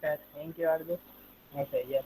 Okay, thank you, Ardi. Okay, yes.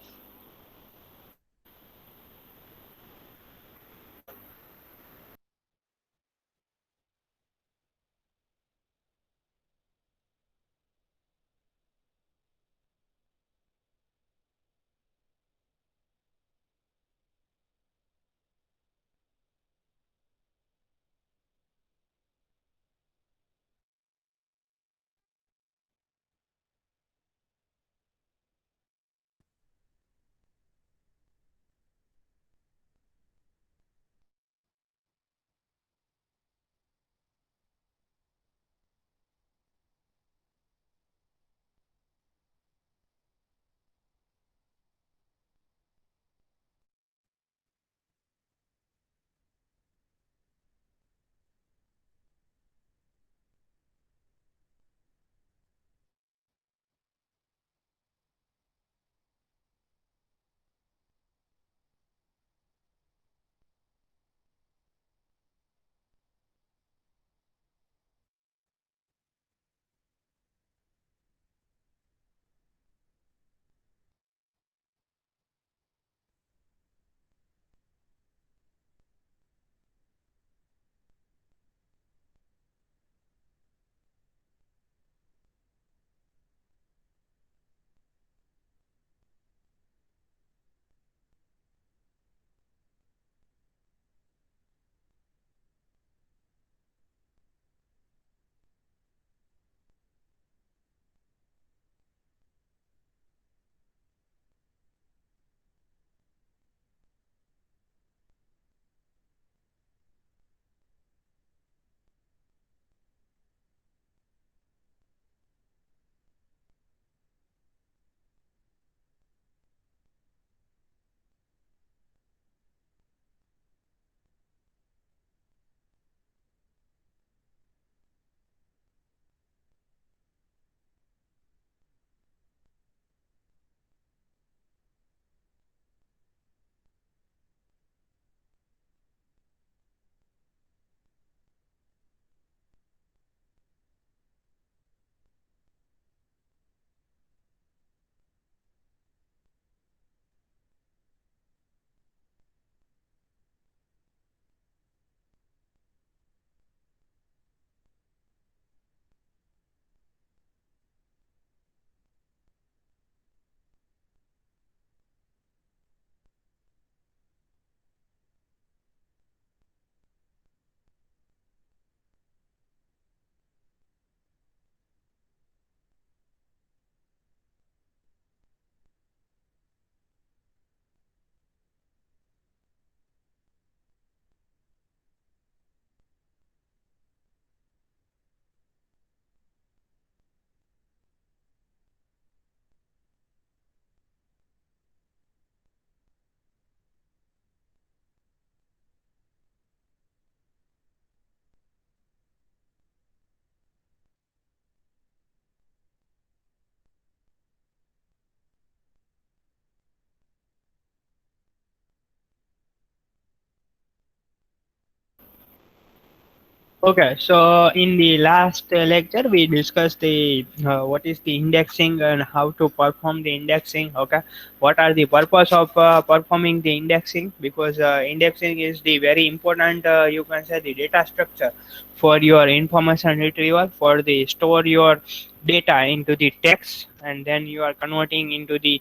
Okay, so in the last lecture we discussed the what is the indexing and how to perform the indexing. Okay, what are the purpose of performing the indexing? Because indexing is the very important, you can say, the data structure for your information retrieval, for the store your data into the text, and then you are converting into the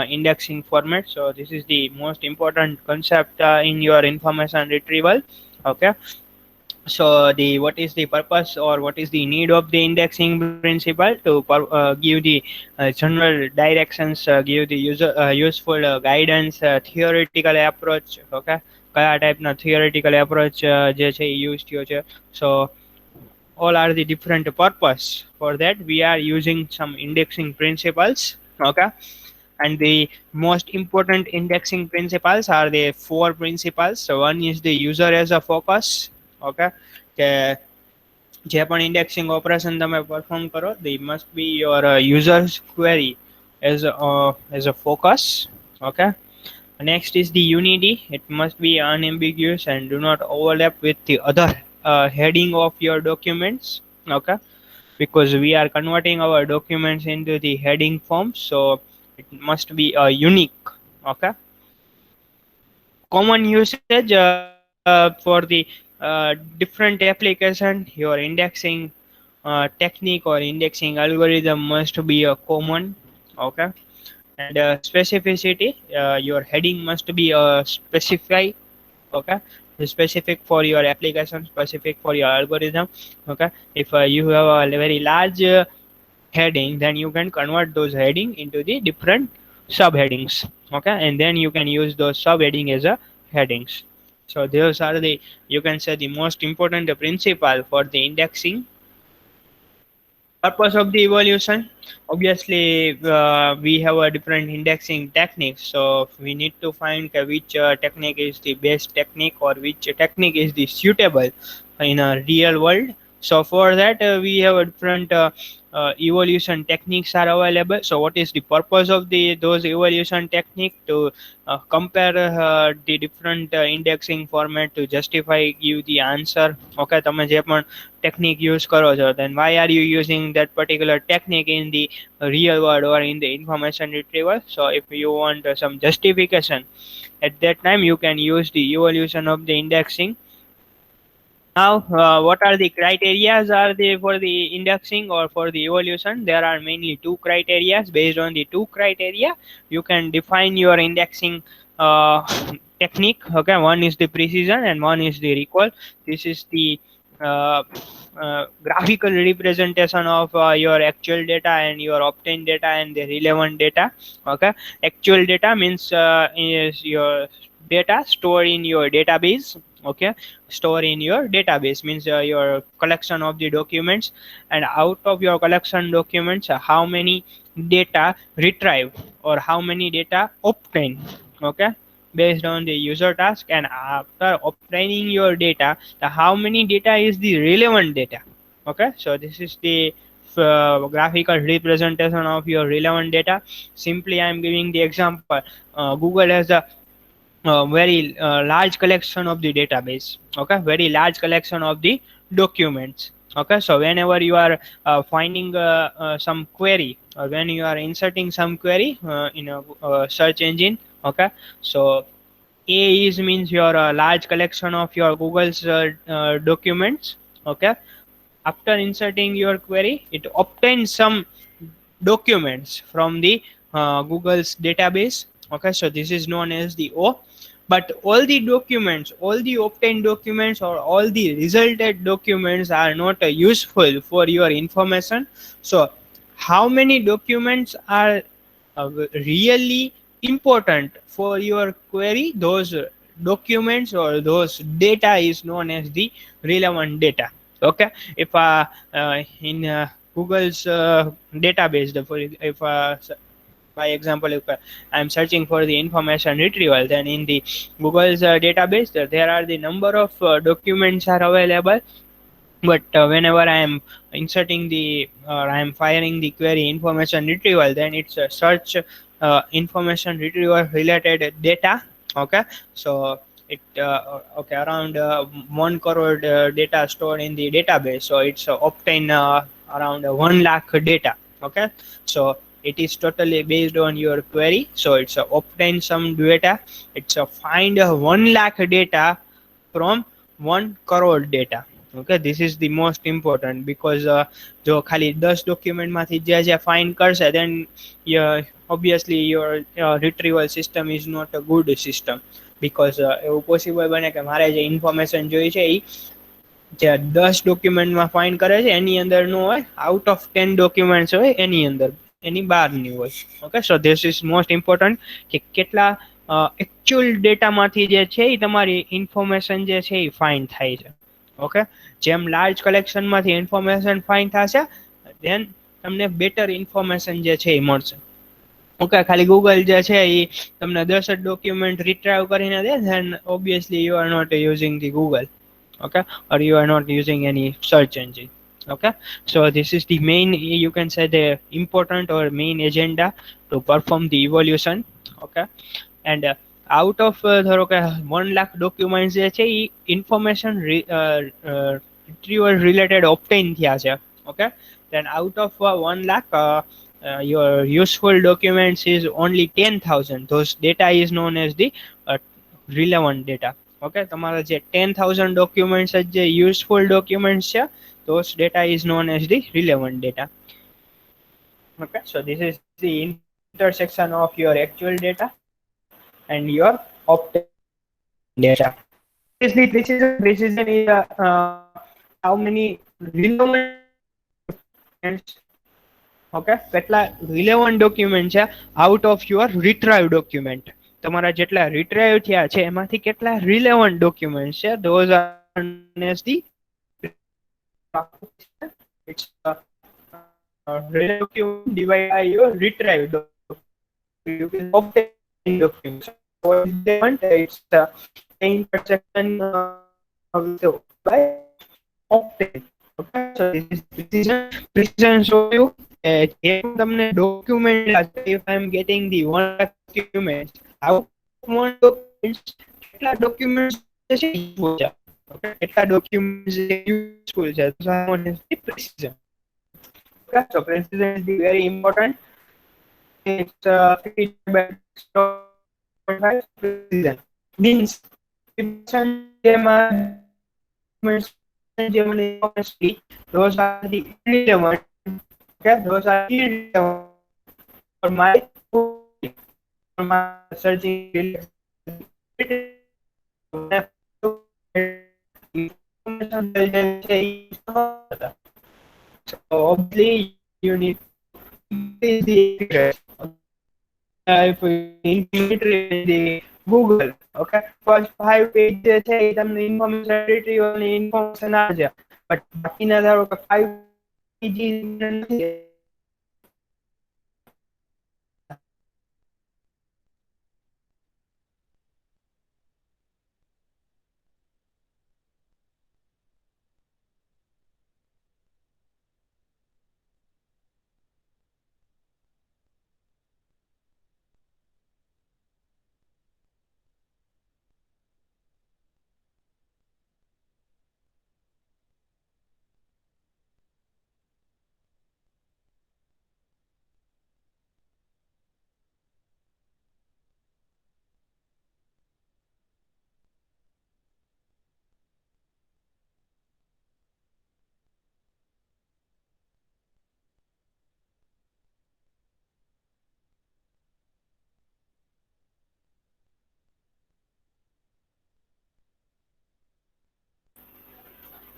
indexing format. So this is the most important concept in your information retrieval. Okay, so the what is the purpose or what is the need of the indexing principle to give the general directions, give the user useful guidance, theoretical approach. Okay, કયા ટાઈપના theoretical approach જે છે એ use થયો છે. So all are the different purpose. For that we are using some indexing principles. Okay, and the most important indexing principles are the four principles. So one is the user as a focus. Okay, કે જે પણ indexing operation તમે perform કરો, they must be your user's query as a focus. Okay, next is the unity. It must be unambiguous and do not overlap with the other heading of your documents. Okay, because we are converting our documents into the heading form, so it must be unique. Okay. Common usage for the different application, your indexing technique or indexing algorithm must be a common. Okay. And specificity, your heading must be specified. Okay. Specific for your application, specific for your algorithm. Okay. If you have a very large heading, then you can convert those heading into the different subheadings. Okay. And then you can use those subheading as a headings. So those are the, you can say, the most important principle for the indexing. Purpose of the evolution, obviously we have a different indexing techniques, so we need to find which technique is the best technique, or which technique is the suitable in a real world. So for that we have a different evolution techniques are available. So what is the purpose of the those evolution technique? To compare the different indexing format to justify give the answer. Okay, તમે જે પણ technique use કરો છો, then why are you using that particular technique in the real world or in the information retrieval? So if you want some justification, at that time you can use the evolution of the indexing. Now, what are the criterias are they for the indexing or for the evolution? There are mainly two criterias. Based on the two criteria, you can define your indexing technique. Okay, one is the precision and one is the recall. This is the graphical representation of your actual data and your obtained data and the relevant data. Okay, actual data means is your data stored in your database. Okay, store in your database means your collection of the documents, and out of your collection documents how many data retrieve or how many data obtain. Okay, based on the user task, and after obtaining your data, the how many data is the relevant data. Okay, so this is the graphical representation of your relevant data. Simply I am giving the example. Google has a very large collection of the database. Okay, very large collection of the documents. Okay, so whenever you are finding some query, or when you are inserting some query in a search engine. Okay, so a is means your large collection of your Google's documents. Okay, after inserting your query, it obtains some documents from the Google's database. Okay, so this is known as the O. But all the documents, all the obtained documents, or all the resulted documents are not useful for your information. So how many documents are really important for your query? Those documents or those data is known as the relevant data. Okay, if in Google's database, if by example, if I'm searching for the information retrieval, then in the Google's database, there are the number of documents are available. But whenever I am inserting the, or I am firing the query information retrieval, then it's a search information retrieval related data. Okay, so it okay, around 1 crore data stored in the database, so it's obtain around 1 lakh data. Okay, so it is totally based on your query, so it's obtain some data. It's find 1 lakh data from 1 crore data. Okay, this is the most important, because જો ખાલી 10 document માંથી જે find કરશે, then obviously your retrieval system is not a good system, because એવું possible બને કે મારે જે information જોઈ છે એ જે 10 ડોક્યુમેન્ટમાં ફાઇન્ડ કરે છે એની અંદર નો હોય, આઉટ ઓફ 10 ડોક્યુમેન્ટ્સ હોય એની અંદર, એની બહારની હોય. Okay, so this is most important કે કેટલા એકચ્યુઅલ ડેટામાંથી જે છે એ તમારી ઇન્ફોર્મેશન જે છે એ ફાઇન્ડ થાય છે. ઓકે, જેમ લાર્જ કલેક્શનમાંથી ઇન્ફોર્મેશન ફાઇન્ડ થશે, દેન તમને બેટર ઇન્ફોર્મેશન જે છે એ મળશે. ઓકે, ખાલી ગૂગલ જે છે એ તમને 10 જ ડોક્યુમેન્ટ રિટ્રાઈવ કરીને દે, then obviously you are not using the Google. Okay, or you are not using any search engine. Okay, so this is the main, you can say, the important or main agenda to perform the evolution. Okay, and out of ધારો કે 1 lakh documents જે છે એ information retrieval related obtain થયા છે. Okay, then out of 1 lakh, your useful documents is only 10,000. Those data is known as the uh, relevant data. Okay, તમારા જે 10,000 documents જે useful documents છે, those data is known as the relevant data. Okay, so this is the intersection of your actual data and your obtained data. What is the precision? Precision is how many relevant documents, okay, કેટલા relevant document છે out of your retrieved document. તમારા જેટલા retrieve થયા છે એમાંથી કેટલા relevant documents છે, those are known as the it's relevant document divided by your retrieved document. You can obtain documents. What is relevant? It's the intersection by obtain. Okay, so this is precision. Precision show you તમને document, if I am getting the 1 lakh documents, out of 1 documents કેટલા documents છે useful છે, okay, કેટલા documents useful છે, so I want the precision. Okay, so precision is the very important. It's 50 by 0.5 precision means those are the irrelevant. Okay, those are irrelevant for my searching. So obviously you need the if you include the Google, okay, first 5 page જે છે એ તમને information retrieval ની information આવે છે, but બાકીના ધારો કે 5 pages નથી.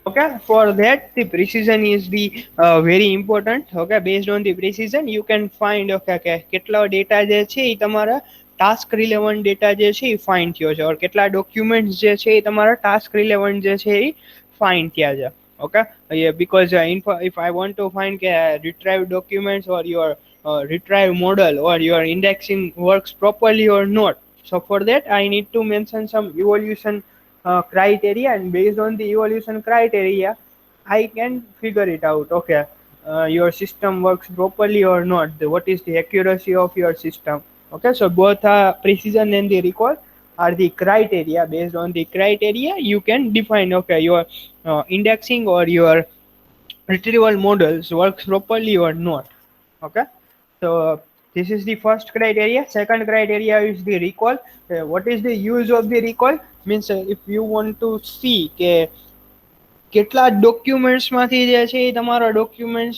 Okay, for that the precision is the very important. Okay, based on the precision you can find okay કેટલા ડેટા જે છે એ તમારા ટાસ્ક રિલેવન્ટ ડેટા જે છે એ ફાઇન્ડ થયો છે, ઓર કેટલા ડોક્યુમેન્ટ્સ જે છે એ તમારા ટાસ્ક રિલેવન્ટ જે છે એ ફાઇન્ડ થયા છે. Okay, yeah, because if I want to find retrieve documents or your retrieve model or your indexing works properly or not, so for that I need to mention some evolution criteria, and based on the evolution criteria I can figure it out. Okay, your system works properly or not, what is the accuracy of your system. Okay, so both precision and the recall are the criteria. Based on the criteria you can define okay your indexing or your retrieval models works properly or not. Okay, so this is the first criteria. Second criteria is the recall. What is the use of the recall? Means if you want to see કે કેટલા documents માંથી જે છે એ તમારા documents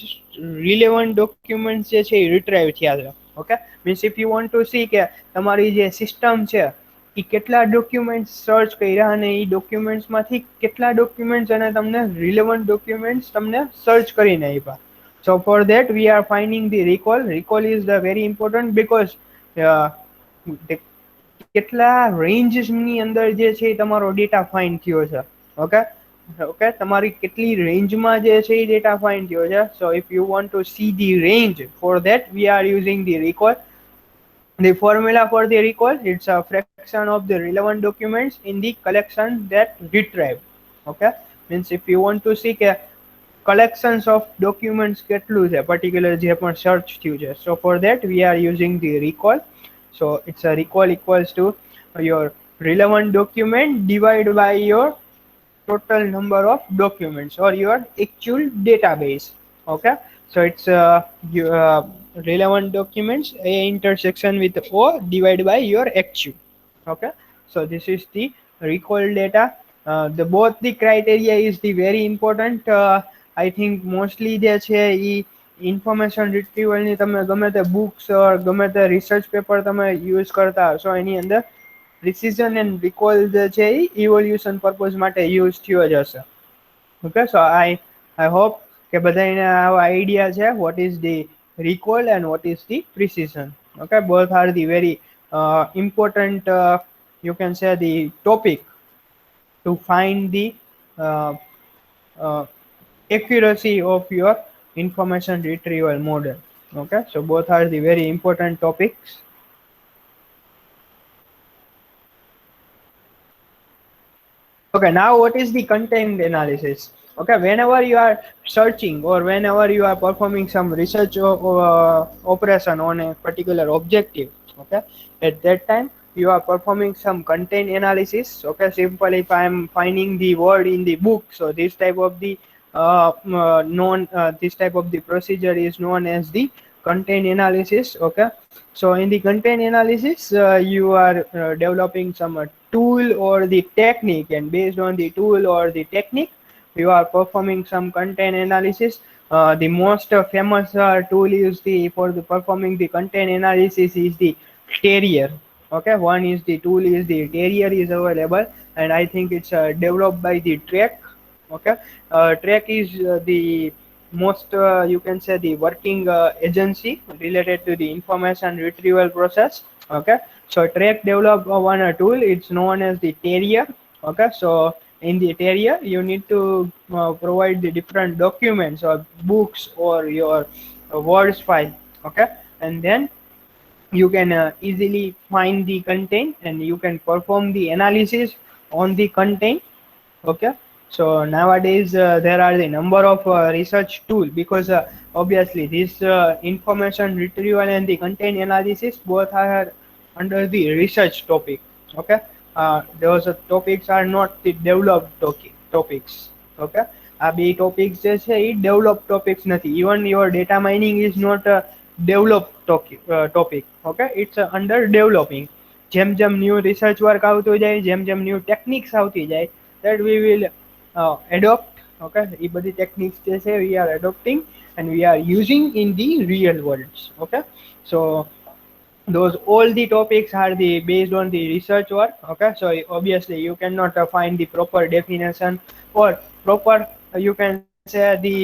relevant documents જે છે એ retrieve થયા છે. Okay, means if you want to C કે તમારી જે સિસ્ટમ છે એ કેટલા ડોક્યુમેન્ટ્સ સર્ચ કર્યા અને એ ડોક્યુમેન્ટ્સમાંથી કેટલા ડોક્યુમેન્ટ્સ અને તમને રિલેવન્ટ ડોક્યુમેન્ટ્સ તમને સર્ચ કરીને આપ્યા. So for that we are finding the recall. Recall is the very important because કેટલા રેન્જસ ની અંદર જે છે તમારો ડેટા ફાઇન્ડ થયો છે. ઓકે, okay, તમારી કેટલી રેન્જમાં જે છે એ ડેટા ફાઇન્ડ થયો છે. So if you want to see the range, for that we are using the recall. The formula for the recall, it's a fraction of the relevant documents in the collection that retrieved. Okay, means if you want to see કે collections of documents કેટલું છે particular જે પણ search થયું છે, so for that we are using the recall. So it's a recall equals to your relevant document divided by your total number of documents or your actual database. Okay, So it's relevant documents A intersection with O divided by your XU. Okay, so this is the recall data. The both the criteria is the very important. I think mostly જે છે એ information retrieval ની તમે ગમે તે books ગમે તે research paper તમે use કરતા હશો એની અંદર પ્રિસિઝન એન્ડ રિકોલ જે છે એ ઇવોલ્યુશન પર્પઝ માટે યુઝ થયો જ હશે. Okay, so I hope કે બધાને આવા આઈડિયા છે what is the recall and what is the precision. Okay, both are the very important, you can say, the topic to find the uh, uh, accuracy of your information retrieval model. Okay, so both are the very important topics. Okay, now what is the content analysis? Okay, whenever you are searching or whenever you are performing some research or operation on a particular objective, okay, at that time you are performing some content analysis. Okay, simple, if I am finding the word in the book, so this type of the this type of the procedure is known as the content analysis. Okay, so in the content analysis you are developing some tool or the technique, and based on the tool or the technique you are performing some content analysis. The most famous tool is the for the performing the content analysis is the Terrier. Okay, one is the tool is the Terrier is available, and I think it's developed by the Trek. Okay, Trek is the most, you can say, the working agency related to the information retrieval process. Okay, so Trek developed one tool, it's known as the Terrier. Okay, so in the Terrier you need to provide the different documents or books or your words file. Okay, and then you can easily find the content and you can perform the analysis on the content. Okay, so nowadays there are the number of research tool, because obviously this information retrieval and the content analysis both are under the research topic. Okay, those topics are not the developed topics. Okay, આ બે topics જે છે એ developed topics નથી. Even your data mining is not a developed topic. Okay, it's under developing. જેમ જેમ new research work આવતું જાય, જેમ જેમ new techniques આવતી જાય, that we will adopt. Okay, એ બધી techniques જે છે we are adopting and we are using in the real worlds. Okay, so those all the topics are the based on the research work. Okay, so obviously you cannot find the proper definition or proper, you can say, the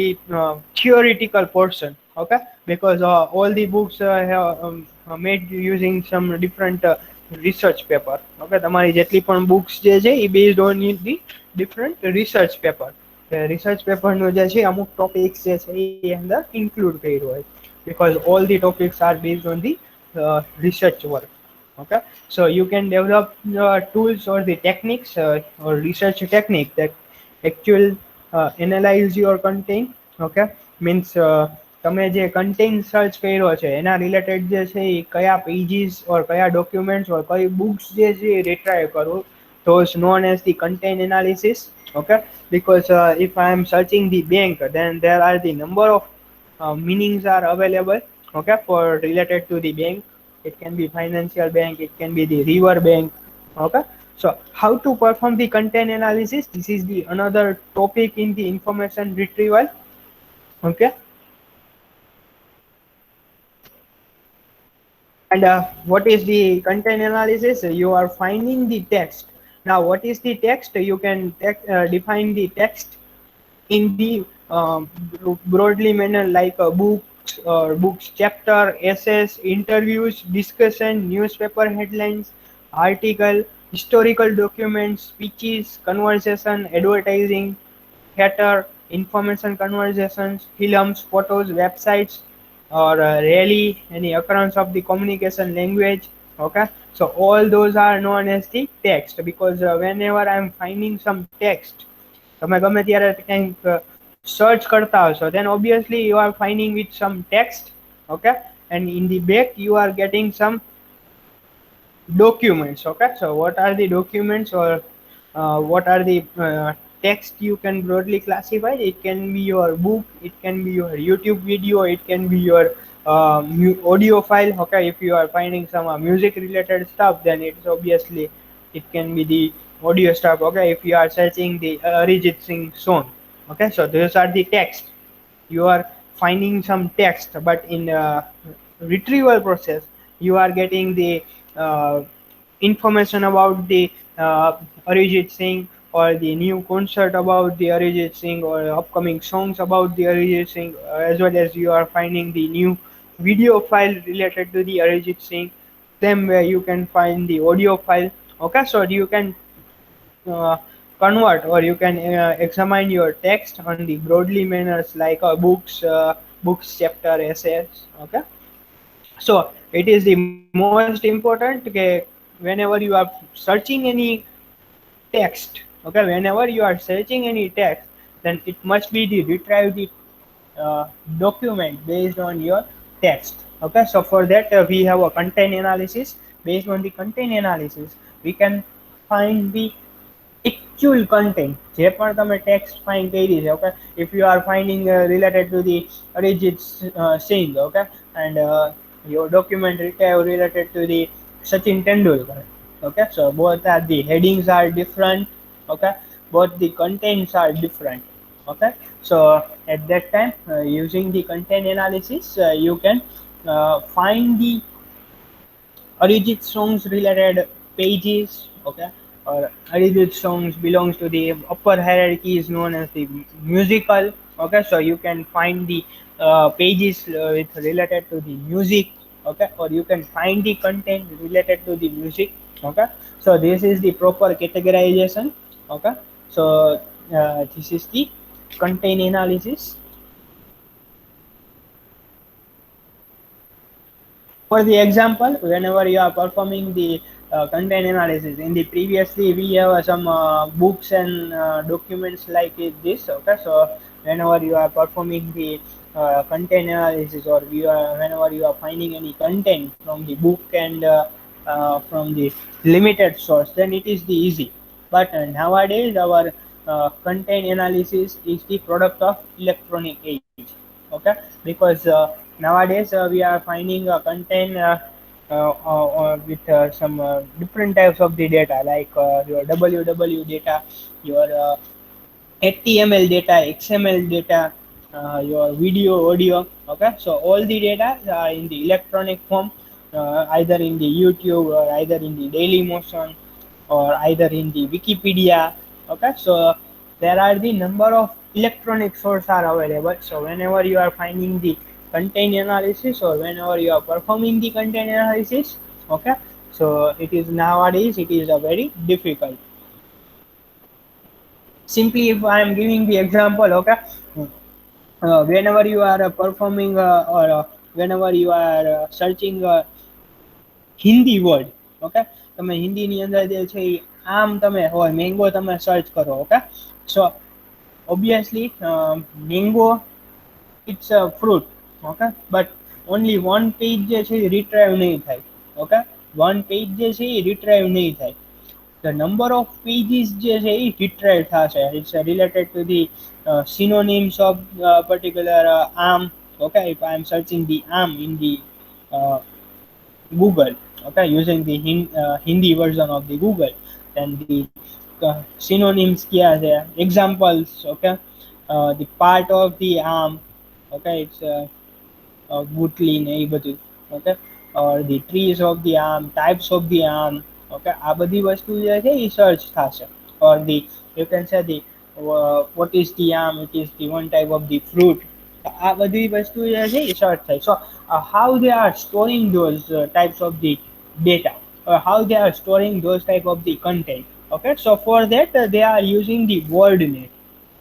theoretical portion. Okay, because all the books have made using some different research paper. Okay, તમારી જેટલી પણ books જે છે એ based on the different research paper. Research paper નો જે છે અમુક topics જે છે એ અંદર include કર્યું હોય, because all the topics are based on the research work. Okay, so you can develop tools or the techniques or research technique that actual analyze your content. Okay, means તમે જે content search કર્યો છે એના related જે છે એ કયા pages or કયા documents or કઈ books જે છે એ retrieve કરવું, those known as the content analysis. Okay, because if I am searching the bank, then there are the number of meanings are available. Okay, for related to the bank, it can be financial bank, it can be the river bank. Okay, so how to perform the content analysis, this is the another topic in the information retrieval. Okay, and what is the content analysis? You are finding the text. Now what is the text? You can define the text in the broadly manner, like books or books chapter, essays, interviews, discussion, newspaper headlines, article, historical documents, speeches, conversation, advertising, theater, information conversations, films, photos, websites, or really any occurrence of the communication language. Okay, so all those are known as the text, because whenever I am finding some text, તમે ગમે ત્યારે કંઈક search કરતા હશો, then obviously you are finding with some text. Okay, and in the back you are getting some documents. Okay, so what are the documents or what are the text you can broadly classify. It can be your book, it can be your YouTube video, it can be your audio file. Okay, if you are finding some music related stuff, then it's obviously it can be the audio stuff. Okay, if you are searching the Arijit Singh song, okay, so those are the text. You are finding some text, but in retrieval process you are getting the uh, information about the Arijit Singh, or the new concert about the Arijit Singh, or upcoming songs about the Arijit Singh, as well as you are finding the new video file related to the Arijit Singh. Then where you can find the audio file. Okay, so you can uh, convert, or you can examine your text on the broadly manners like books, chapter, essays. Okay, so it is the most important. Okay, whenever you are searching any text, okay, whenever you are searching any text, then it must be the retrieve the document based on your text. Okay, so for that we have a content analysis. Based on the content analysis, we can find the actual content જે પણ તમે text find કરી છે. Okay, if you are finding related to the Arijit Singh, okay, and your document related to the Sachin Tendulkar. Okay, so both are the headings are different. Okay, both the contents are different. Okay, so at that time using the content analysis you can find the Arijit songs related pages. Okay, or Arijit songs belongs to the upper hierarchy is known as the musical. Okay, so you can find the pages with related to the music. Okay, or you can find the content related to the music. Okay, so this is the proper categorization. Okay, so this is the content analysis. For the example, whenever you are performing the content analysis, in the previously we have some books and documents like this. Okay, so whenever you are performing the content analysis, or whenever you are finding any content from the book and from the limited source, then it is the easy. But nowadays our content analysis is the product of electronic age. Okay, because nowadays we are finding content with some different types of the data, like your www data, your HTML data, XML data, your video, audio. Okay, so all the data are in the electronic form, either in the YouTube, or either in the Daily Motion, or either in the Wikipedia. Okay, so there are the number of electronic sources are available. So whenever you are finding the content analysis, or whenever you are performing the content analysis, okay, so it is nowadays it is a very difficult. Simply if I am giving the example, okay, whenever you are performing or whenever you are searching Hindi word. Okay, તમે હિન્દીની અંદર જે છે એ આમ તમે હોય mango તમે search કરો. Okay, so obviously mango it's a fruit. Okay, but only one page જે છે એ retrieve નહીં થાય. Okay, one page જે છે એ retrieve નહીં થાય. The number of pages જે છે એ retrieve થશે. It's related to the synonyms of particular arm. Okay, if I am searching the arm in the Google, okay, using the Hindi version of the Google, then the synonyms kya hai, examples. Okay, the part of the arm. Okay, it's ગુટલી ને એ બધું. Okay, or the trees of the arm, types of the arm. Okay, આ બધી વસ્તુ જે છે એ search થશે. Or the you can say the what is the arm, it is the one type of the fruit. આ બધી વસ્તુ જે છે એ સર્ચ થાય. So how they are storing those types of the data, or how they are storing those type of the content. Okay, so for that they are using the WordNet.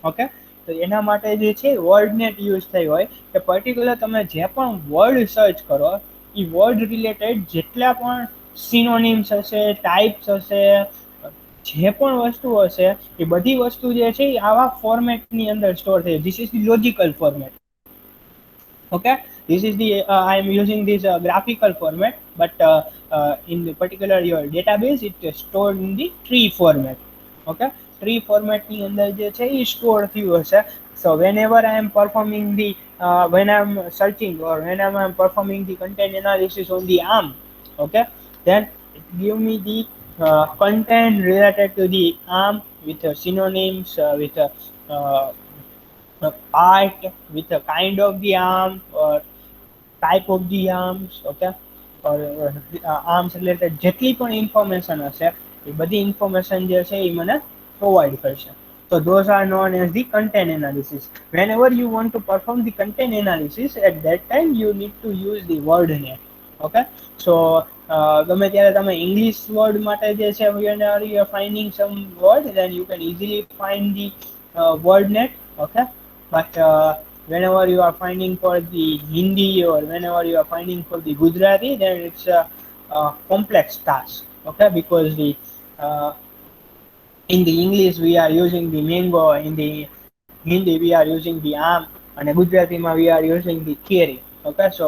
Okay, તો એના માટે જે છે વર્ડનેટ use થઈ હોય કે particular તમે જે પણ વર્ડ સર્ચ કરો એ વર્ડ રિલેટેડ જેટલા પણ સિનોનિમ્સ હશે, ટાઈપ્સ હશે, જે પણ વસ્તુ હશે એ બધી વસ્તુ જે છે એ આવા ફોર્મેટની અંદર સ્ટોર થઈ. This is the logical format. Okay, this is the I am using this graphical format, but in the particular your database it is stored in the tree format. Okay, tree ફોર્મેટની અંદર જે છે એ store થયું હશે. So whenever I am performing the when I am searching or when I am performing the content analysis on the ARM, okay, then it give me the content related to the ARM with synonyms, with part, with a kind of the arm or type of the arms, okay, or arms related જેટલી પણ information હશે એ બધી information જે છે એ મને provide કરશે. So those are known as the content analysis. Whenever you want to perform the content analysis, at that time you need to use the WordNet. Okay, so ગમે ત્યારે તમે ઇંગ્લિશ વર્ડ માટે જે છે whenever you are finding some word, then you can easily find the WordNet. Okay, but whenever you are finding for the Hindi or whenever you are finding for the Gujarati, then it's a complex task. Okay, because the in the English we are using the mango, in the Hindi we are using the arm, and Gujarati we are using the theory. Okay, so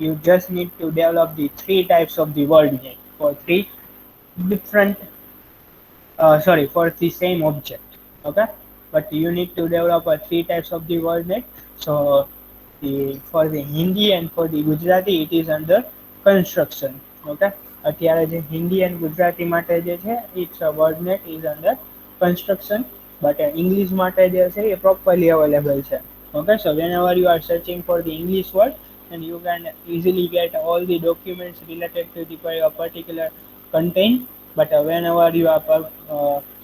you just need to develop the three types of the word for three different sorry, for the same object. Okay, but you need to develop three types of the word net. So for the Hindi and for the Gujarati it is under construction. Okay, અત્યારે જે Hindi and Gujarati માટે જે છે its wordnet is under construction, but English માટે જે છે એ properly available છે. Okay, so whenever you are searching for the English word, then you can easily get all the documents related to the particular content. But whenever you are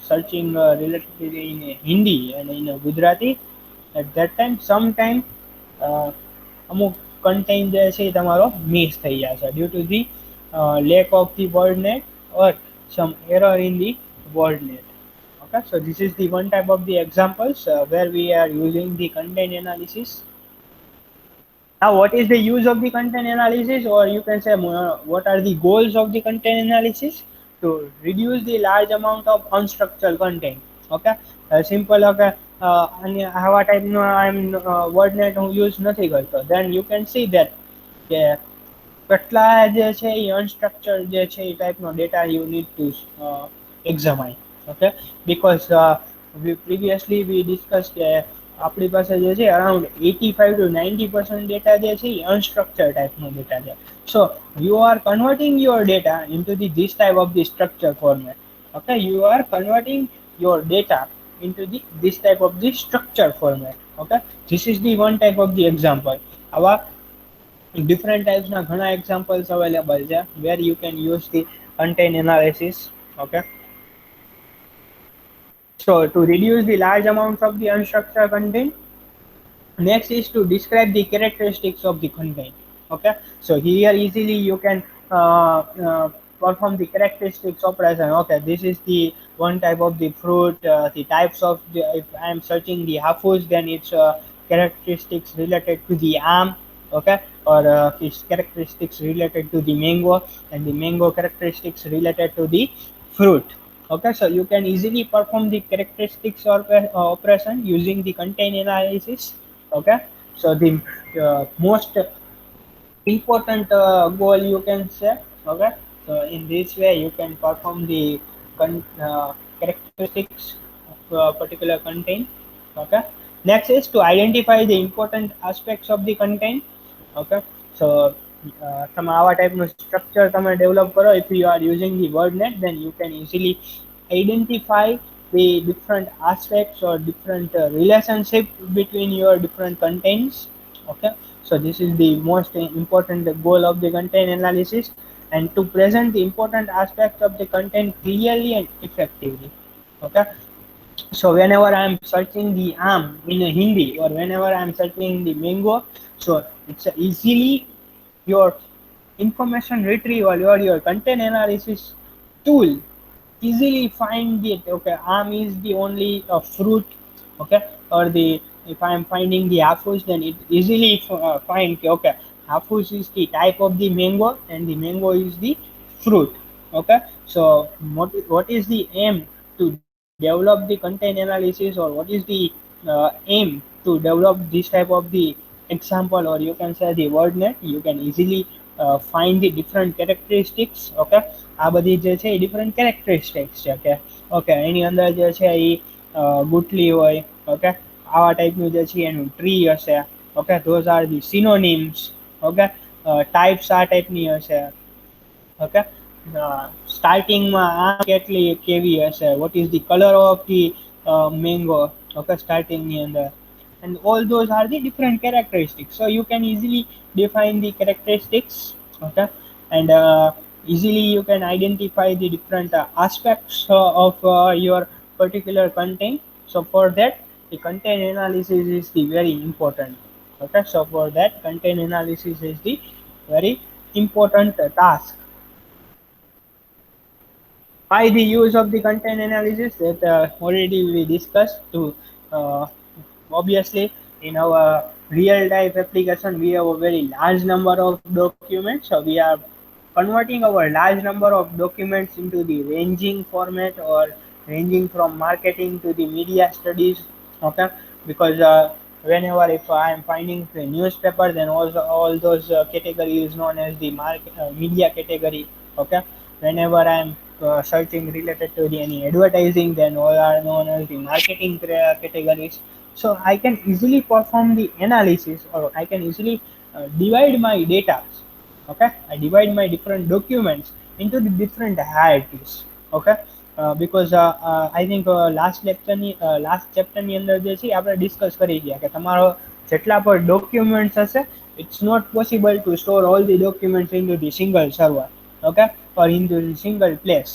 searching related to in Hindi and in Gujarati, at that time sometime અમુક content જે છે એ તમારો miss થઈ જશે due to the lack of the word net or some error in the word net. Okay, so this is the one type of the examples where we are using the content analysis. Now, what is the use of the content analysis, or you can say what are the goals of the content analysis? To reduce the large amount of unstructured content. Okay, simple. Okay, અને આવા ટાઈપનો I'm WordNet હું use નથી કરતો. Then you can see that કે કેટલા જે છે એ unstructured જે છે એ ટાઈપનો data you need to examine. Okay, because we previously we discussed કે આપણી પાસે જે છે અરાઉન્ડ 85 to 90% ડેટા જે છે એ અનસ્ટ્રક્ચર્ડ ટાઈપનો ડેટા છે. So you are converting your data into this type of the structure format. Okay, you are converting your data into this type of the structure format. Okay, this is the one type of the example. આવા different types ના ઘણા examples available છે where you can use the content analysis. Okay, so to reduce the large amounts of the unstructured content, next is to describe the characteristics of the content. Okay, so here easily you can perform the characteristics operation. Okay, this is the one type of the fruit, the types of the, if I am searching the hafus, then it's characteristics related to the arm. Okay, or its characteristics related to the mango, and the mango characteristics related to the fruit. Okay, so you can easily perform the characteristics or operation using the content analysis. Okay, so the most important goal you can say. Okay, so in this way you can perform the characteristics of a particular content. Okay, next is to identify the important aspects of the content. Okay, so તમે આવા ટાઈપનું structure તમે develop કરો. If you are using the WordNet, then you can easily identify the different aspects or different relationship between your different contents. Okay, so this is the most important goal of the content analysis, and to present the important aspects of the content clearly and effectively. Okay, so whenever I am searching the aam in a Hindi or whenever I am searching the mango, so it's easily your information retrieval or your content analysis tool easily find it. Okay, aam is the only fruit. Okay, or the, if I am finding the hafus, then it easily find okay, hafus is the type of the mango and the mango is the fruit. Okay, so what is the aim to develop the content analysis, or what is the aim to develop this type of the example, or you can say the WordNet? You can easily find the different characteristics. Okay, આ બધી જે છે એ different characteristics છે કે okay એની અંદર જે છે એ ગુટલી હોય. ઓકે, આવા ટાઈપનું જે છે એનું ટ્રી હશે. Okay, those are the synonyms. Okay, types આ ટાઈપની હશે. ઓકે, સ્ટાર્ટિંગમાં આ કેટલી કેવી હશે, what is the colour of the mango. Okay, સ્ટાર્ટિંગની અંદર, and all those are the different characteristics, so you can easily define the characteristics. Okay, and easily you can identify the different aspects of your particular content. So for that, the content analysis is the very important. Okay, so for that, content analysis is the very important task. By the use of the content analysis that already we discussed to obviously in our real time application we have a very large number of documents, so we are converting our large number of documents into the ranging format or ranging from marketing to the media studies. Okay, because whenever if I am finding the newspaper, then also all those category is known as the media category. Okay, whenever I am searching related to the any advertising, then all are known as the marketing categories. So I can easily perform the analysis, or I can easily divide my data. Okay, I divide my different documents into the different hierarchies. Okay, because I think last chapter ની અંદર જે છે આપણે discuss કરી ગયા કે તમારો જેટલા પણ ડોક્યુમેન્ટ્સ હશે, it's not possible to store all the documents into the single server. Okay, or into the single place.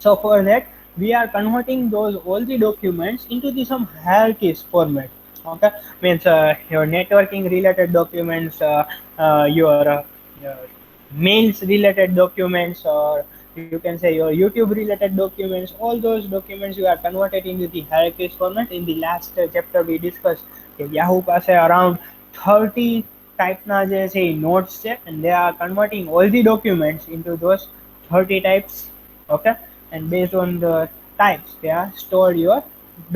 So for that, we are converting those all the documents into the some hierarchies format. Okay, means your networking related documents, your mails related documents, or you can say your YouTube related documents. All those documents you are converted into the hierarchies format. In the last chapter we discussed that Yahoo પાસે around 30 typeના જે છે nodes છે, and they are converting all the documents into those 30 types. Okay, and based on the types they are stored your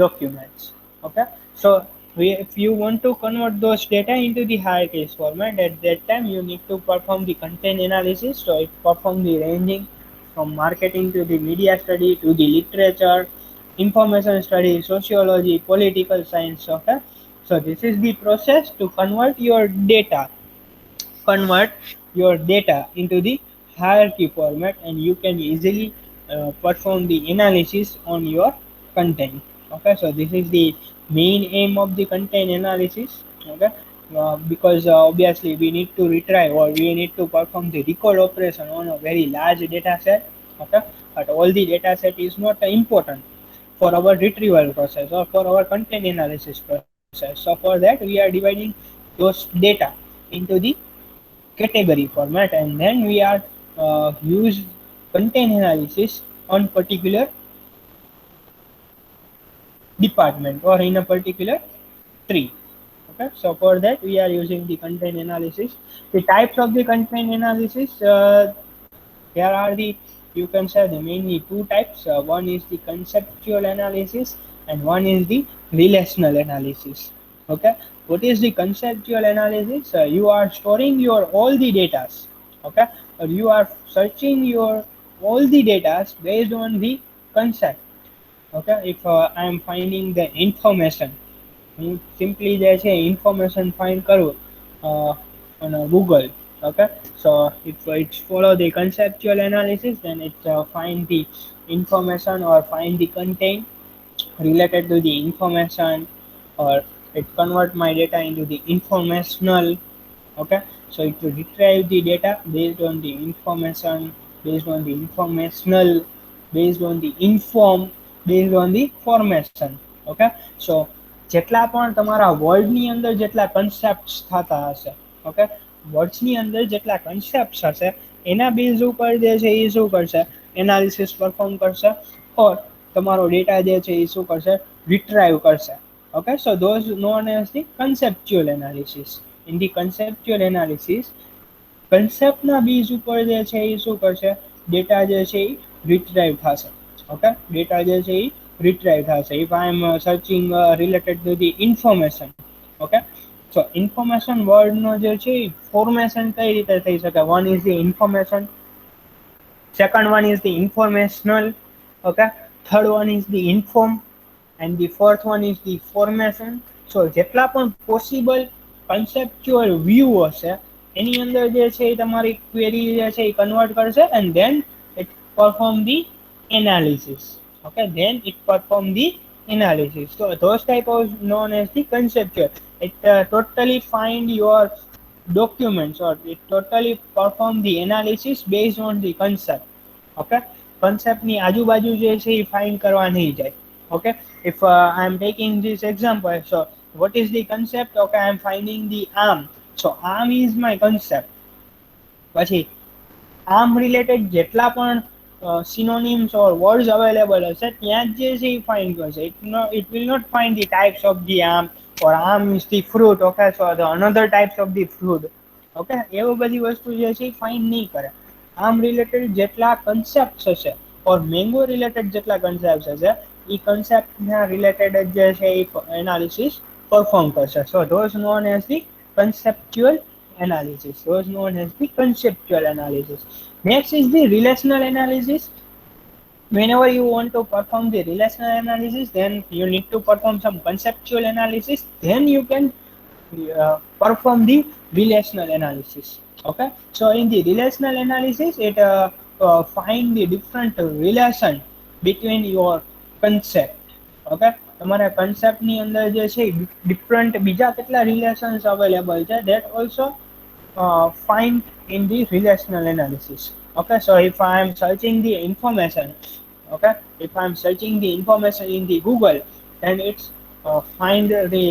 documents. Okay, so if you want to convert those data into the hierarchies format, at that time you need to perform the content analysis. So it perform the ranging from marketing to the media study to the literature, information study, sociology, political science. Okay, so this is the process to convert your data into the hierarchy format, and you can easily perform the analysis on your content. Okay, so this is the main aim of the content analysis. Okay, because obviously we need to retrieve, or we need to perform the record operation on a very large data set. Okay, but all the data set is not important for our retrieval process or for our content analysis process. So for that, we are dividing those data into the category format, and then we are use content analysis on particular department or in a particular tree. Okay, so for that we are using the content analysis. The types of the content analysis, there are the, you can say, the mainly two types. One is the conceptual analysis and one is the relational analysis. Okay, what is the conceptual analysis? You are storing your all the data. Okay, or you are searching your all the data based on the concept. Okay, if I am finding the information, હું simply જે છે information find કરું on Google. Okay, so if it follow the conceptual analysis, then it find the information or find the content related to the information, or it convert my data into the informational. Okay, so it will retrieve the data based on the information, based on the informational, based on the inform, based on the formation. Okay, so જેટલા પણ તમારા વર્ડની અંદર જેટલા concepts થતા હશે, okay, વર્ડ્સની અંદર જેટલા concepts હશે એના બેઝ ઉપર જે છે એ શું કરશે, એનાલિસિસ પરફોર્મ કરશે, ઓર તમારો ડેટા જે છે એ શું કરશે, રિટ્રાઈવ કરશે. Okay, so those known as the conceptual analysis. In the conceptual analysis, કન્સેપ્ટના બેઝ ઉપર જે છે એ શું કરશે, ડેટા જે છે એ રિટ્રાઈવ થશે. ઓકે, ડેટા જે છે એ retrieve થશે. If I am searching related to the information, okay, So information word નો જે છે ફોર્મેશન કઈ રીતે થઈ શકે? One is the information, second one is the informational, okay, third one is the inform, and the fourth one is the formation. So જેટલા પણ possible conceptual view હશે એની અંદર જે છે એ તમારી ક્વેરી જે છે એ કન્વર્ટ કરશે and then it perform the analysis. Okay, then it perform the analysis. So those type of known as the conceptual. It totally find your documents, or it totally perform the analysis based on the concept. Okay, concept ની આજુબાજુ જે છે એ find કરવા નહીં જાય. Okay, if I am taking this example, so what is the concept? Okay, I am finding the arm, so arm is my concept. પછી arm related જેટલા પણ synonyms or words available હશે ત્યાં જે છે એ find કરશે. It will not find the types of the arm, or arm is the fruit. Okay, so the another types of the fruit. Okay, એવું બધી વસ્તુ જે છે એ find નહીં કરે. આર્મ રિલેટેડ જેટલા કન્સેપ્ટ હશે or મેંગો રિલેટેડ જેટલા કન્સેપ્ટ હશે એ કન્સેપ્ટના રિલેટેડ જે છે એ એનાલિસિસ પરફોર્મ કરશે. So those known as the conceptual analysis. Those known as the conceptual analysis. Next is the relational analysis. Whenever you want to perform the relational analysis, then you need to perform some conceptual analysis. Then you can perform the relational analysis. Okay, so in the relational analysis, it find the different relation between your concept. Okay, તમારા કન્સેપ્ટની અંદર જે છે different બીજા કેટલા relations available છે that also find in the relational analysis. Okay, so if I am searching the information, okay, if I am searching the information in the Google, then it's find the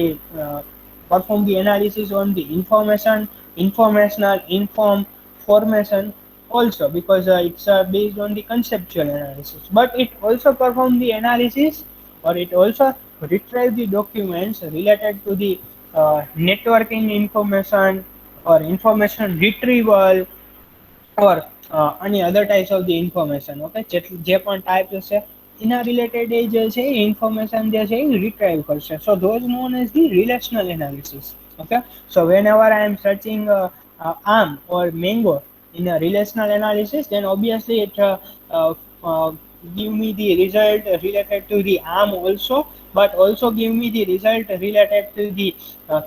perform the analysis on the information, informational, inform, formation also, because it's based on the conceptual analysis. But it also perform the analysis, or it also retrieve the documents related to the networking information, or information retrieval, or any other types of the information. Okay, જે પણ type હશે એના related જે છે information જે છે retrieve કરશે. So those known as the relational analysis. Okay, so whenever I am searching arm or mango in a relational analysis, then obviously it give me the result related to the arm also, but also give me the result related to the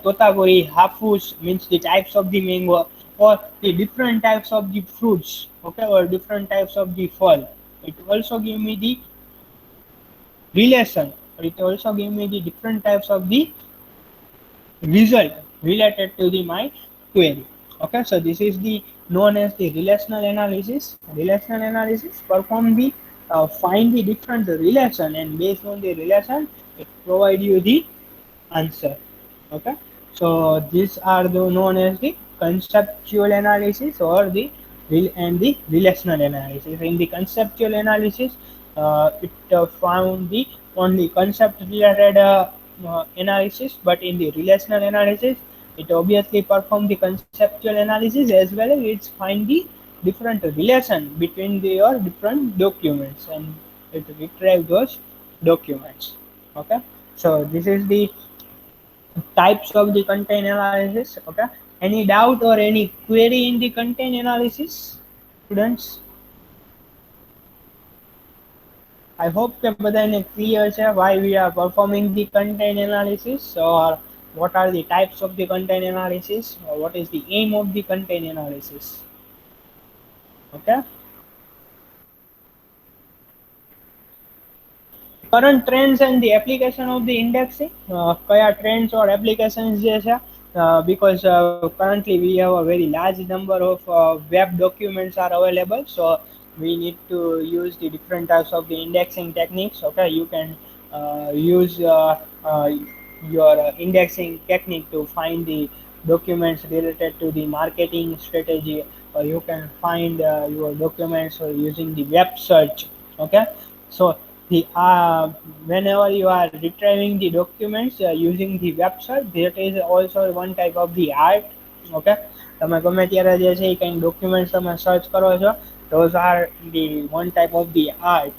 totagori, hafus, means the types of the mango, or the different types of the fruits. Okay, or different types of the fall. It also give me the relation, or it also give me the different types of the result related to the my query. Okay, so this is the known as the relational analysis. Relational analysis perform the find the different relation, and based on the relation it provide you the answer. Okay, so these are the known as the conceptual analysis, or the and the relational analysis. In the conceptual analysis, it found the only concept related analysis, but in the relational analysis it obviously perform the conceptual analysis as well as it's find the different relation between your different documents, and it retrieve those documents. Okay, so this is the types of the content analysis. Okay, any doubt or any query in the content analysis, students? I hope that બધાને clear છે why we are performing the content analysis, or what are the types of the content analysis, or what is the aim of the content analysis. Okay, current trends and the application of the indexing. કયા trends or applications જે છે, because currently we have a very large number of web documents are available, so we need to use the different types of the indexing techniques. Okay, you can use your indexing technique to find the documents related to the marketing strategy, or you can find your documents using the web search. Okay, so the whenever you are retrieving the documents using the web search, that is also one type of the art. Okay, તમે ગમે ત્યારે જે છે એ કંઈ documents તમે search કરો છો, those are the one type of the art.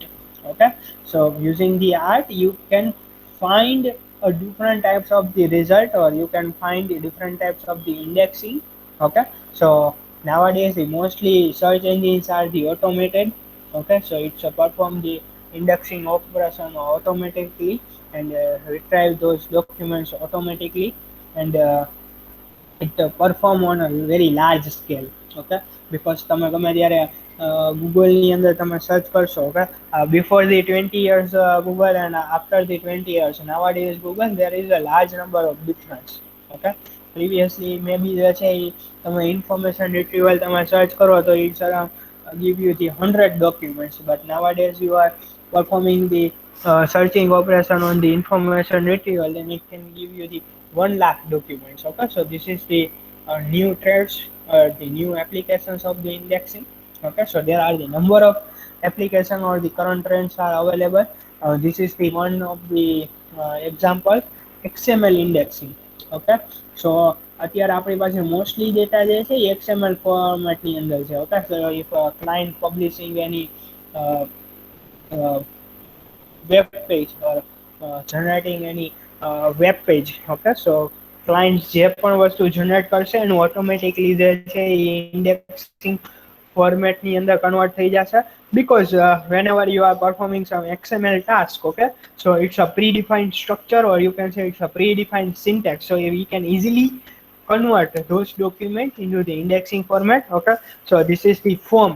Okay, so using the art you can find different types of the result, or you can find the different types of the indexing. Okay, so nowadays the mostly search engines are the automated. Okay, so it's perform the indexing operation automatically and retrieve those documents automatically, and it perform on a very large scale. Okay, because તમે ગમે ત્યારે ગૂગલની અંદર તમે search કરશો. Okay, before the 20 years Google and after the 20 years nowadays Google, there is a large number of difference. Okay, previously maybe જે છે એ તમે information retrieval તમે search કરો તો it's around give you the 100 documents, but nowadays you are performing the searching operation on the information retrieval, then it can give you the 1 lakh documents. Okay, so this is the new trends, the new applications of the indexing. Okay, so there are the number of application or the current trends are available. This is the one of the example, XML indexing. Okay, so અત્યારે આપણી પાસે mostly data જે છે એ XML ફોર્મેટની અંદર છે. Okay, so if client publishing any uh, uh, web page or generating any web page. Okay, so clients જે પણ વસ્તુ જનરેટ કરશે એનું ઓટોમેટિકલી જે છે એ ઇન્ડેક્સિંગ ફોર્મેટની અંદર કન્વર્ટ થઈ જશે, because whenever you are performing some XML task. Okay, so it's a predefined structure, or you can say it's a predefined syntax, so we can easily convert those documents into the indexing format. Okay, so this is the form.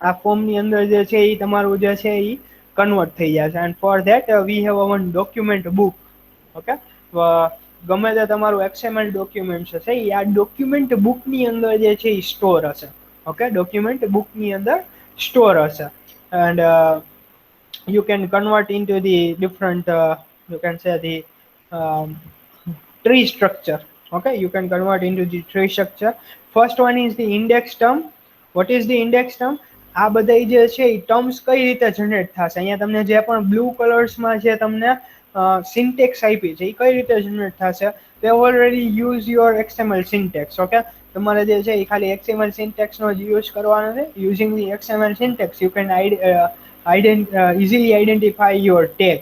આ ફોર્મની અંદર જે છે એ તમારું જે છે એ convert થઈ જશે, and for that we have one document book. Okay, ગમે તે તમારું XML ડોક્યુમેન્ટ હશે એ આ ડોક્યુમેન્ટ બુકની અંદર જે છે એ સ્ટોર હશે. ઓકે, ડોક્યુમેન્ટ બુકની અંદર સ્ટોર હશે, and you can convert into the different you can say the um, tree structure. Okay, you can convert into the tree structure. First one is the index term. What is the index term? આ બધા જે છે એ terms કઈ રીતે generate થશે? અહીંયા તમને જે પણ બ્લુ કલર્સમાં જે તમને સિન્ટેક્સ આપી છે એ કઈ રીતે જનરેટ થશે? they already use your XML syntax. Okay, તમારે જે છે એ ખાલી XML syntax નો જ યુઝ કરવાનો છે. using the XML syntax you can easily identify your tag.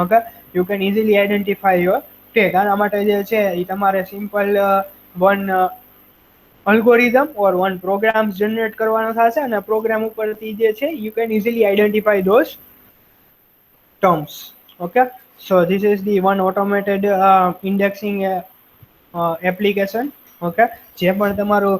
Okay, you can easily identify your tag. આના માટે જે છે એ તમારે simple one algorithm or one program generate કરવાનો થશે, અને પ્રોગ્રામ ઉપરથી જે છે you can easily identify those terms. Okay, so this is the one automated indexing application. Okay, જે પણ તમારું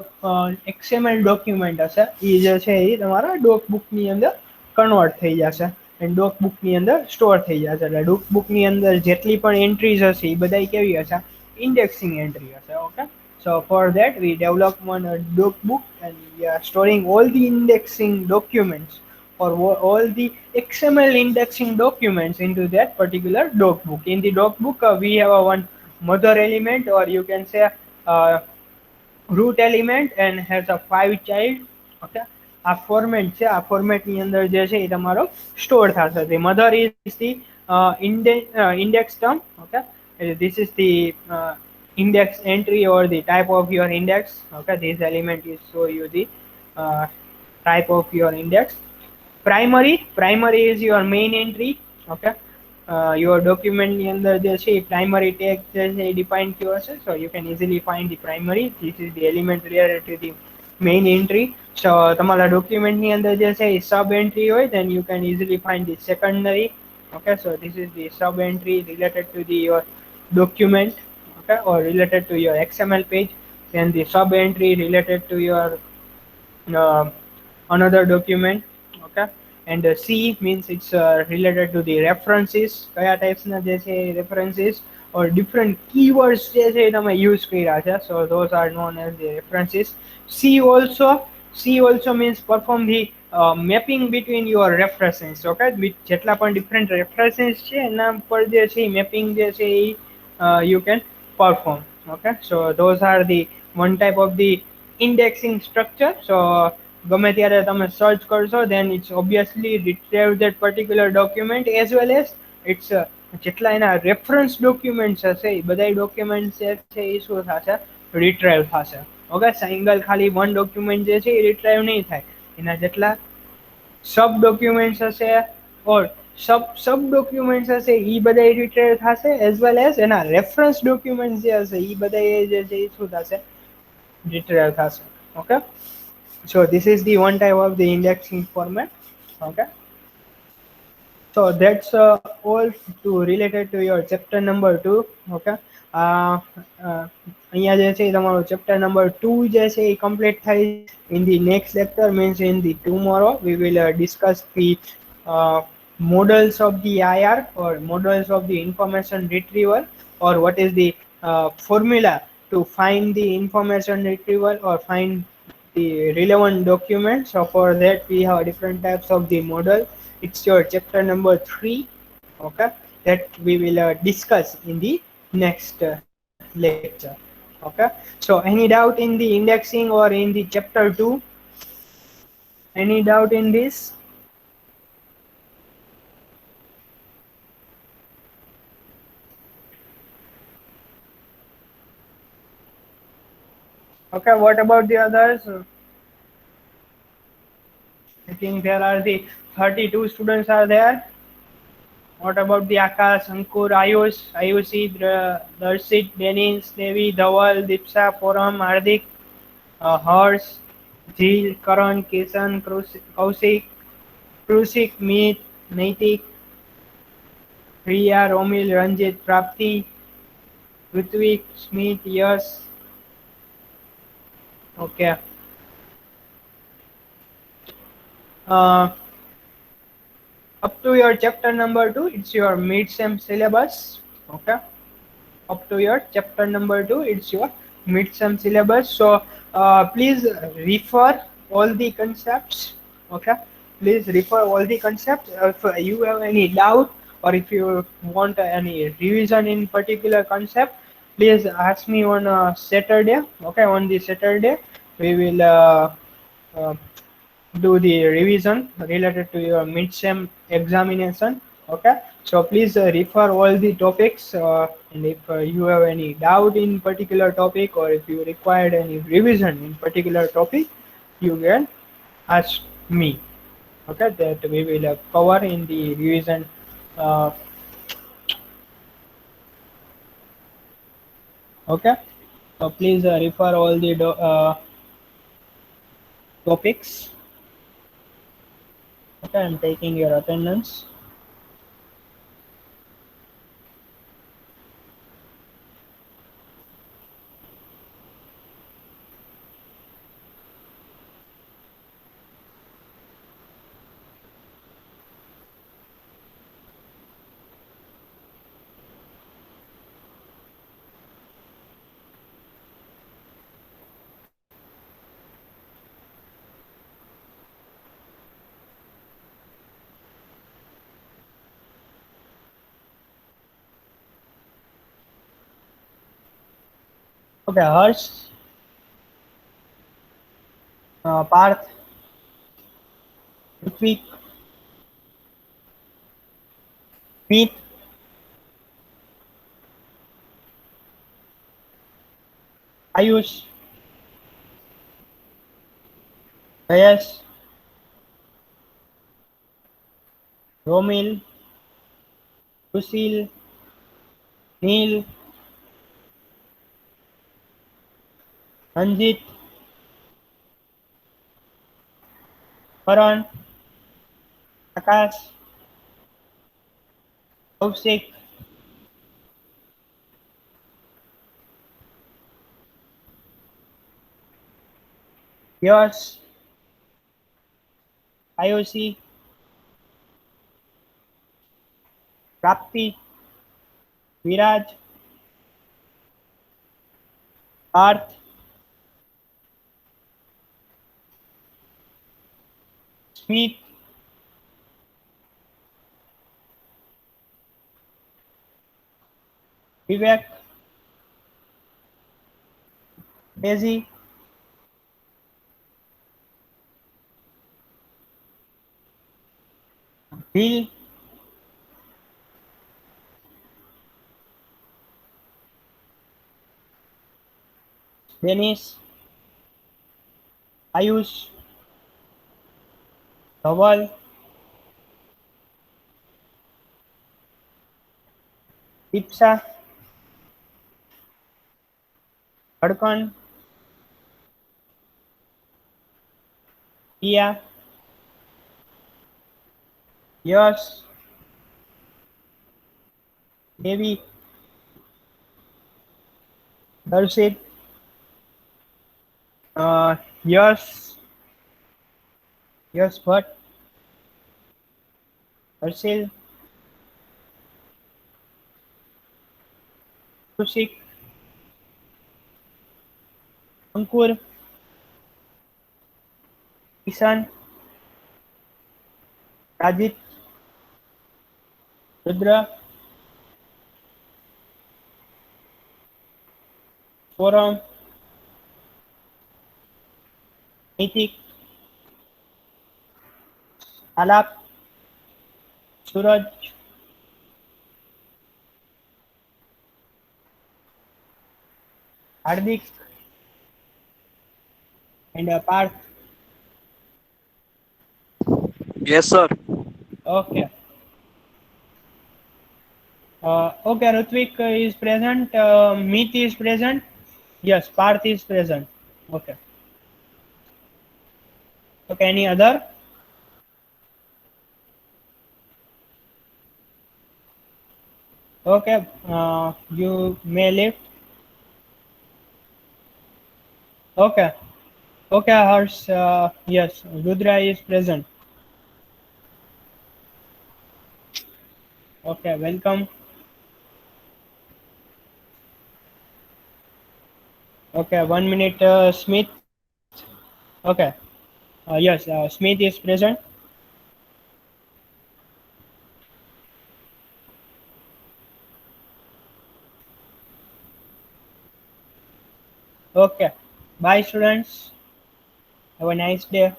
XML ડોક્યુમેન્ટ હશે એ જે છે એ તમારા ડોક બુકની અંદર કન્વર્ટ થઈ જશે, અને ડોક બુકની અંદર સ્ટોર થઈ જશે. એટલે ડોક બુકની અંદર જેટલી પણ એન્ટ્રીઝ હશે એ બધાય કેવી હશે? ઇન્ડેક્સિંગ એન્ટ્રી હશે. Okay, so for that we develop one doc book, and we are storing all the indexing documents or all the XML indexing documents into that particular doc book. In the doc book we have a one mother element, or you can say uh, root element, and has a 5 child. Okay, આ format છે, આ ફોર્મેટની અંદર જે છે એ તમારો store થશે. the mother is the index term. Okay, this is the index entry or the type of your index. Okay, this element is show you the uh, type of your index. Primary is your main entry. Okay, your document ની અંદર જે છે એ primary tag જે છે એ define થયો હશે, so you can easily find the primary. This is the element related to the main entry. So તમારા document ની અંદર જે છે એ sub entry હોય, then you can easily find the secondary. Okay, so this is the sub entry related to the your document. Okay, or related to your XML page. Then the sub entry related to your uh, another document. Okay, and C means it's related to the references. કયા ટાઈપ્સના જે છે references or different keywords જે છે તમે use કર્યા છે, so those are known as the references. C also means perform the mapping between your references. Okay, જેટલા પણ different references છે એના પર જે છે mapping જે છે you can perform. Okay, so those are the one type of the indexing structure. So ગમે ત્યારે તમે સર્ચ કરશો then it's obviously retrieve that particular document, as well as it's જેટલા એના રેફરન્સ ડોક્યુમેન્ટ્સ હશે એ બધા ડોક્યુમેન્ટ્સ જે છે એ શું થશે? રિટ્રાઈવ થશે. ઓકે, સિંગલ ખાલી વન ડોક્યુમેન્ટ જે છે એ રિટ્રાઈવ નહીં થાય, એના જેટલા સબ ડોક્યુમેન્ટ્સ હશે or સબ ડોક્યુમેન્ટ્સ હશે એ બધા એડિટેડ થશે એઝ વેલ એઝ એના રેફરન્સ ડોક્યુમેન્ટ જે હશે એ બધા જે છે એ શું થશે ડિટેલ થશે. Okay, so this is the one type of the indexing format. Okay, so that's all to related to your chapter number 2. Okay, અહીંયા જે છે તમારું chapter number 2 જે છે એ complete થાય. In the next lecture means in the tomorrow we will discuss the uh, models of the IR or models of the information retrieval, or what is the formula to find the information retrieval or find the relevant documents. So for that we have different types of the model. It's your chapter number 3. Okay, that we will discuss in the next lecture. Okay, so any doubt in the indexing or in the chapter 2? Any doubt in this? Okay, what about the others? I think there are the 32 students are there. What about the Akash, Ankur, Ayush, Ayushi, Darshit, Denis, Devi, Dhaval, Dipsa, Foram, Hardik, Harsh, Jil, Karan, Kisan, Kausik, Krusik, Meet, Naitik, Priya, Romil, Ranjit, Prapti, Ritvik, Smith, Yash. Okay. Uh, Up to your chapter number 2, it's your mid-sem syllabus. Okay, up to your chapter number 2, it's your mid-sem syllabus. So please refer all the concepts. Okay, please refer all the concepts. If you have any doubt or if you want any revision in particular concept, please ask me on Saturday. Okay, on the Saturday we will uh, do the revision related to your mid-sem examination. Okay, so please refer all the topics, and if you have any doubt in particular topic or if you required any revision in particular topic, you can ask me. Okay, that we will cover in the revision. uh, okay, so please refer all the topics. Okay, I'm taking your attendance. Okay, Harsh, Parth, Ritvik, Meet, Ayush, Jayesh, Romil, Susil, Neil, Ranjit, Karan, Akash, Kaushik, Yash, Ayushi, Prapti, Viraj, Parth, Smith, Vivek, Daisy, Bill, Dennis, Ayush, Dhaval, Ipsa, Dhadkan, Pia, Yash, Devi, Darshit, Yash, Yash Bhatt, Harshil, Kushik, Ankur, Ishan, Rajit, Rudra, Forum, Nitik, Alap, Suraj, Hardik, and Parth. Yes, sir. Okay. Okay, Rutvik is present. Meet is present. Yes, Parth is present. Okay. Okay, any other? Okay, you may lift. Okay. Okay, Harsh. Yes, Rudra is present. Okay, welcome. Okay, 1 minute, Smith. Okay. Yes, Smith is present. Okay. Bye, students. Have a nice day.